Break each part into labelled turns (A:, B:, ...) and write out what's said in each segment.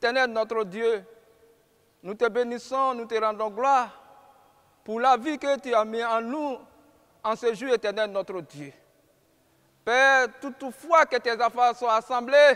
A: Éternel notre Dieu, nous te bénissons, nous te rendons gloire pour la vie que tu as mis en nous en ce jour, Éternel notre Dieu. Père, toutefois que tes enfants sont assemblés,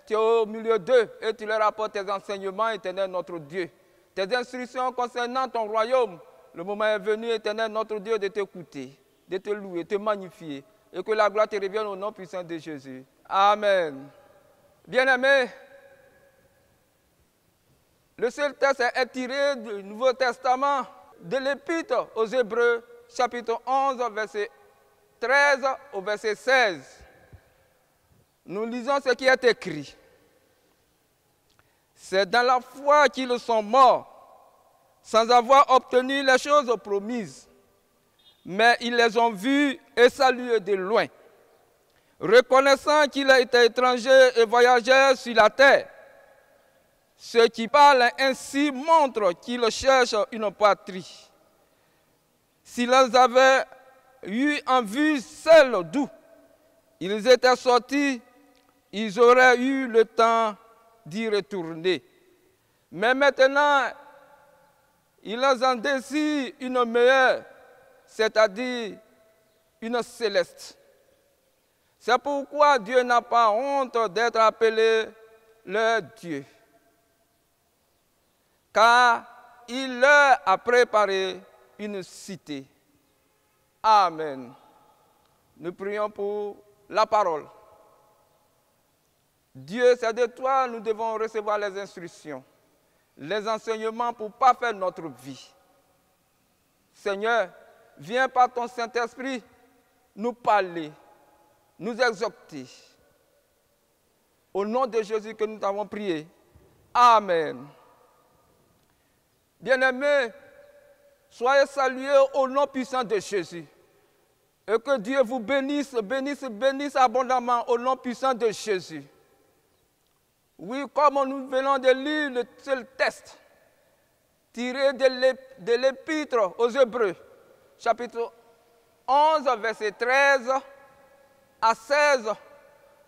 A: tu es au milieu d'eux et tu leur apportes tes enseignements, Éternel notre Dieu. Tes instructions concernant ton royaume. Le moment est venu, Éternel notre Dieu, de t'écouter, de te louer, de te magnifier. Et que la gloire te revienne au nom puissant de Jésus. Amen. Bien-aimés, le seul texte est tiré du Nouveau Testament, de l'Épître aux Hébreux, chapitre 11, verset 13 au verset 16. Nous lisons ce qui est écrit. C'est dans la foi qu'ils sont morts, sans avoir obtenu les choses promises. Mais ils les ont vus et salués de loin, reconnaissant qu'ils étaient étrangers et voyageurs sur la terre. Ceux qui parlent ainsi montrent qu'ils cherchent une patrie. S'ils avaient eu en vue celle d'où ils étaient sortis, ils auraient eu le temps d'y retourner. Mais maintenant, ils en désirent une meilleure, c'est-à-dire une céleste. C'est pourquoi Dieu n'a pas honte d'être appelé leur Dieu, car il leur a préparé une cité. Amen. Nous prions pour la parole. Dieu, c'est de toi nous devons recevoir les instructions, les enseignements pour parfaire notre vie. Seigneur, viens par ton Saint-Esprit nous parler, nous exhorter. Au nom de Jésus que nous t'avons prié. Amen. Bien-aimés, soyez salués au nom puissant de Jésus. Et que Dieu vous bénisse, bénisse, bénisse abondamment au nom puissant de Jésus. Oui, comme nous venons de lire le seul texte tiré de l'Épître aux Hébreux, chapitre 11, verset 13 à 16,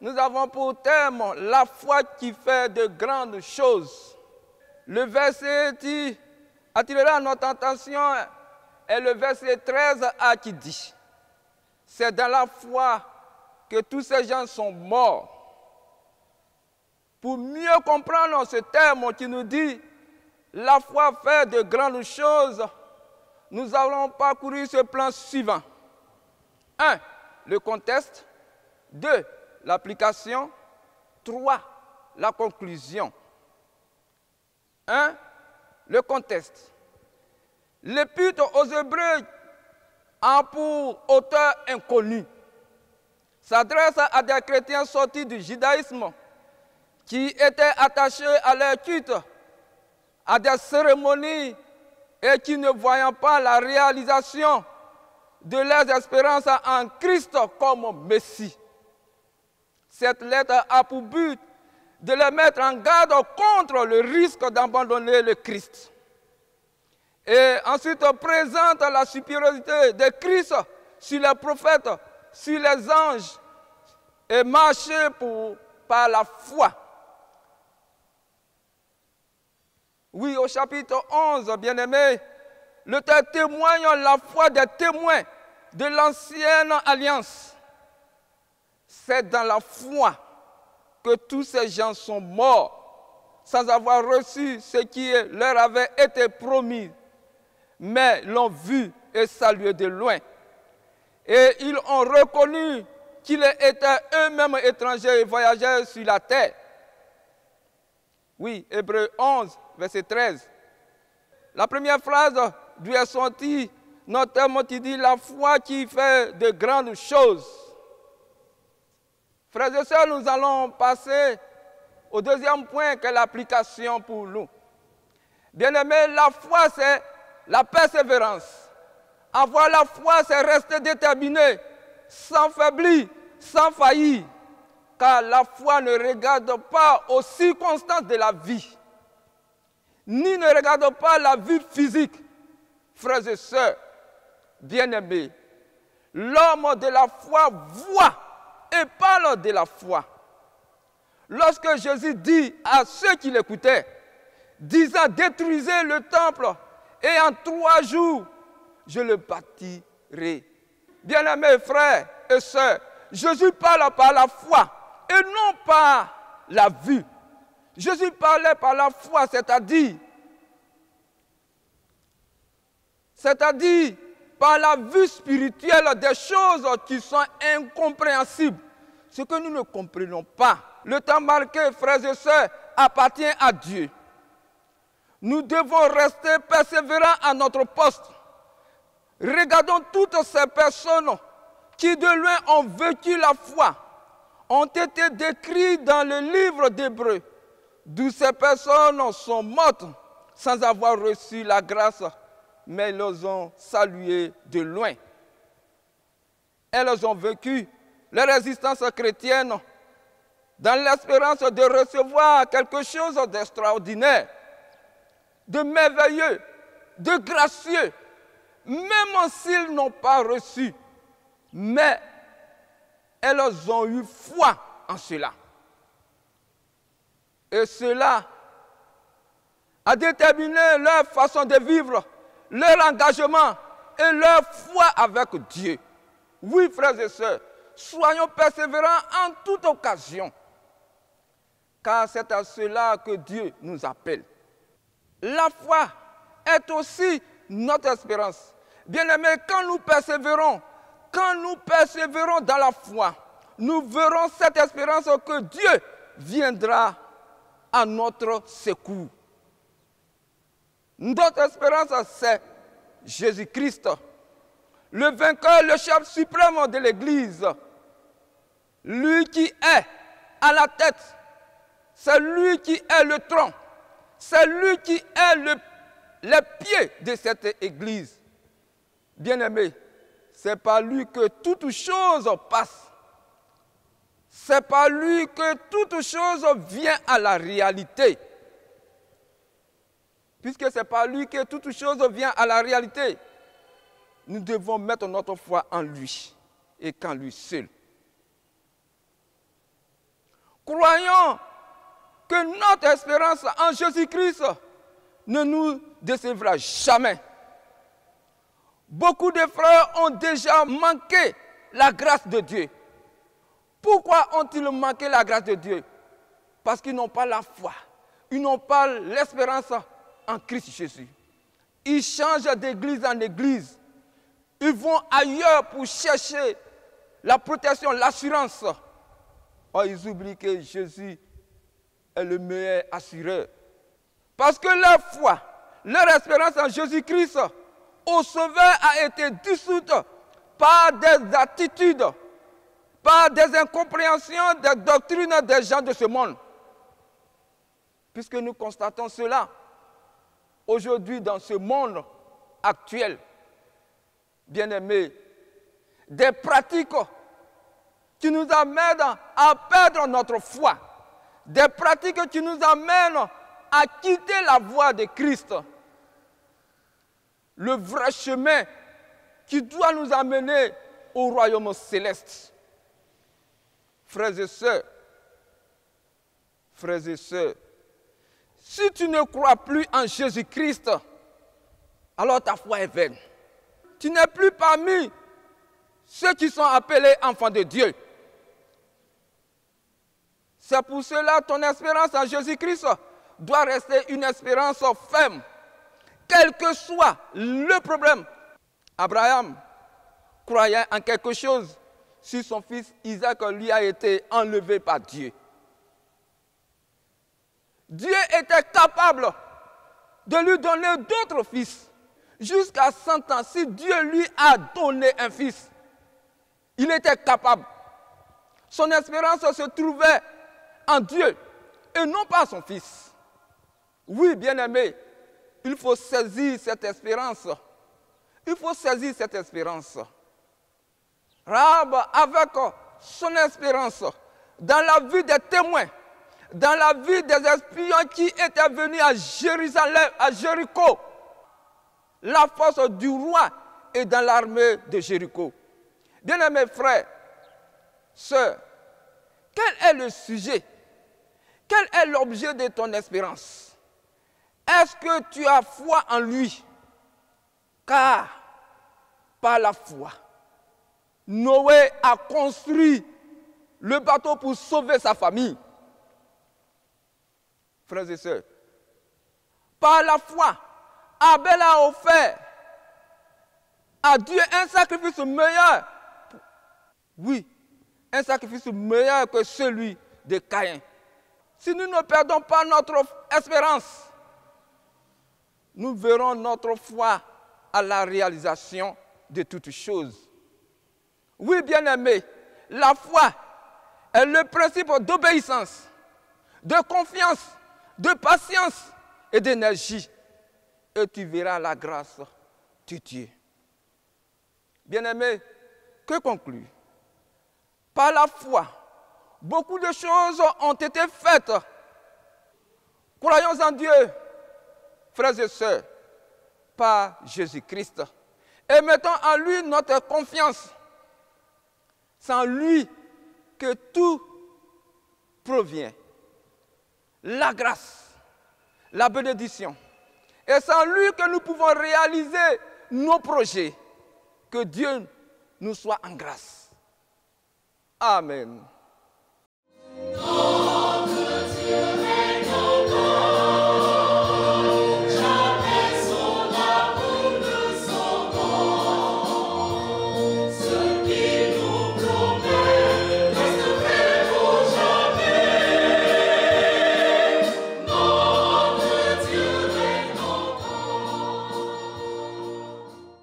A: nous avons pour thème la foi qui fait de grandes choses. Le verset qui attirera notre attention est le verset 13a qui dit: c'est dans la foi que tous ces gens sont morts. Pour mieux comprendre ce terme qui nous dit la foi fait de grandes choses, nous allons parcourir ce plan suivant. 1. Le contexte. 2. L'application. 3. La conclusion. 1. Le contexte. L'Épître aux Hébreux a pour auteur inconnu. S'adresse à des chrétiens sortis du judaïsme qui étaient attachés à leur culte, à des cérémonies et qui ne voyaient pas la réalisation de leurs espérances en Christ comme Messie. Cette lettre a pour but de les mettre en garde contre le risque d'abandonner le Christ. Et ensuite présente la supériorité de Christ sur les prophètes, sur les anges, et marcher par la foi. Oui, au chapitre 11, bien-aimés, le texte témoigne la foi des témoins de l'ancienne alliance. C'est dans la foi que tous ces gens sont morts sans avoir reçu ce qui leur avait été promis, mais l'ont vu et salué de loin. Et ils ont reconnu qu'ils étaient eux-mêmes étrangers et voyageurs sur la terre. Oui, Hébreux 11, verset 13. La première phrase d'où est sorti notre terme qui dit la foi qui fait de grandes choses. Frères et sœurs, nous allons passer au deuxième point qui est l'application pour nous. Bien-aimés, la foi c'est la persévérance. Avoir la foi c'est rester déterminé, sans faiblir, sans faillir. Car la foi ne regarde pas aux circonstances de la vie, ni ne regarde pas la vie physique. Frères et sœurs, bien-aimés, l'homme de la foi voit et parle de la foi. Lorsque Jésus dit à ceux qui l'écoutaient, disant « Détruisez le temple et en 3 jours, je le bâtirai. » Bien-aimés frères et sœurs, Jésus parle par la foi et non par la vue. Jésus parlait par la foi, c'est-à-dire par la vue spirituelle des choses qui sont incompréhensibles, ce que nous ne comprenons pas. Le temps marqué, frères et sœurs, appartient à Dieu. Nous devons rester persévérants à notre poste. Regardons toutes ces personnes qui de loin ont vécu la foi, ont été décrites dans le livre d'Hébreux, d'où ces personnes sont mortes sans avoir reçu la grâce, mais elles ont salué de loin. Elles ont vécu leur résistance chrétienne dans l'espérance de recevoir quelque chose d'extraordinaire, de merveilleux, de gracieux, même s'ils n'ont pas reçu. Mais elles ont eu foi en cela. Et cela a déterminé leur façon de vivre, leur engagement et leur foi avec Dieu. Oui, frères et sœurs, soyons persévérants en toute occasion, car c'est à cela que Dieu nous appelle. La foi est aussi notre espérance. Bien-aimés, quand nous persévérons dans la foi, nous verrons cette espérance que Dieu viendra à notre secours. Notre espérance, c'est Jésus-Christ, le vainqueur, le chef suprême de l'Église. Lui qui est à la tête, c'est lui qui est le tronc, c'est lui qui est les pieds de cette Église. Bien-aimé, c'est par lui que toute chose passe. C'est par lui que toute chose vient à la réalité. Puisque c'est par lui que toute chose vient à la réalité, nous devons mettre notre foi en lui et qu'en lui seul. Croyons que notre espérance en Jésus-Christ ne nous décevra jamais. Beaucoup de frères ont déjà manqué la grâce de Dieu. Pourquoi ont-ils manqué la grâce de Dieu? Parce qu'ils n'ont pas la foi. Ils n'ont pas l'espérance en Christ Jésus. Ils changent d'église en église. Ils vont ailleurs pour chercher la protection, l'assurance. Oh, ils oublient que Jésus est le meilleur assureur. Parce que leur foi, leur espérance en Jésus-Christ, au Sauveur, a été dissoute par des attitudes, par des incompréhensions, des doctrines des gens de ce monde. Puisque nous constatons cela aujourd'hui dans ce monde actuel, bien-aimés, des pratiques qui nous amènent à perdre notre foi, des pratiques qui nous amènent à quitter la voie de Christ, le vrai chemin qui doit nous amener au royaume céleste. Frères et sœurs, si tu ne crois plus en Jésus-Christ, alors ta foi est vaine. Tu n'es plus parmi ceux qui sont appelés enfants de Dieu. C'est pour cela que ton espérance en Jésus-Christ doit rester une espérance ferme, quel que soit le problème. Abraham croyait en quelque chose si son fils Isaac lui a été enlevé par Dieu. Dieu était capable de lui donner d'autres fils. Jusqu'à 100 ans, si Dieu lui a donné un fils, il était capable. Son espérance se trouvait en Dieu et non pas son fils. Oui, bien-aimé, il faut saisir cette espérance. Il faut saisir cette espérance. Rahab, avec son espérance, dans la vie des témoins, dans la vie des espions qui étaient venus à Jérusalem, à Jéricho, la force du roi est dans l'armée de Jéricho. Bien-aimés frères, sœurs, quel est le sujet Quel est l'objet de ton espérance? Est-ce que tu as foi en lui? Car par la foi, Noé a construit le bateau pour sauver sa famille. Frères et sœurs, par la foi, Abel a offert à Dieu un sacrifice meilleur. Oui, un sacrifice meilleur que celui de Caïn. Si nous ne perdons pas notre espérance, nous verrons notre foi à la réalisation de toutes choses. Oui, bien-aimés, la foi est le principe d'obéissance, de confiance, de patience et d'énergie. Et tu verras la grâce de Dieu. Bien-aimés, que conclure? Par la foi, beaucoup de choses ont été faites. Croyons en Dieu, frères et sœurs, par Jésus-Christ. Et mettons en lui notre confiance. C'est en lui que tout provient. La grâce, la bénédiction. Et c'est en lui que nous pouvons réaliser nos projets. Que Dieu nous soit en grâce. Amen.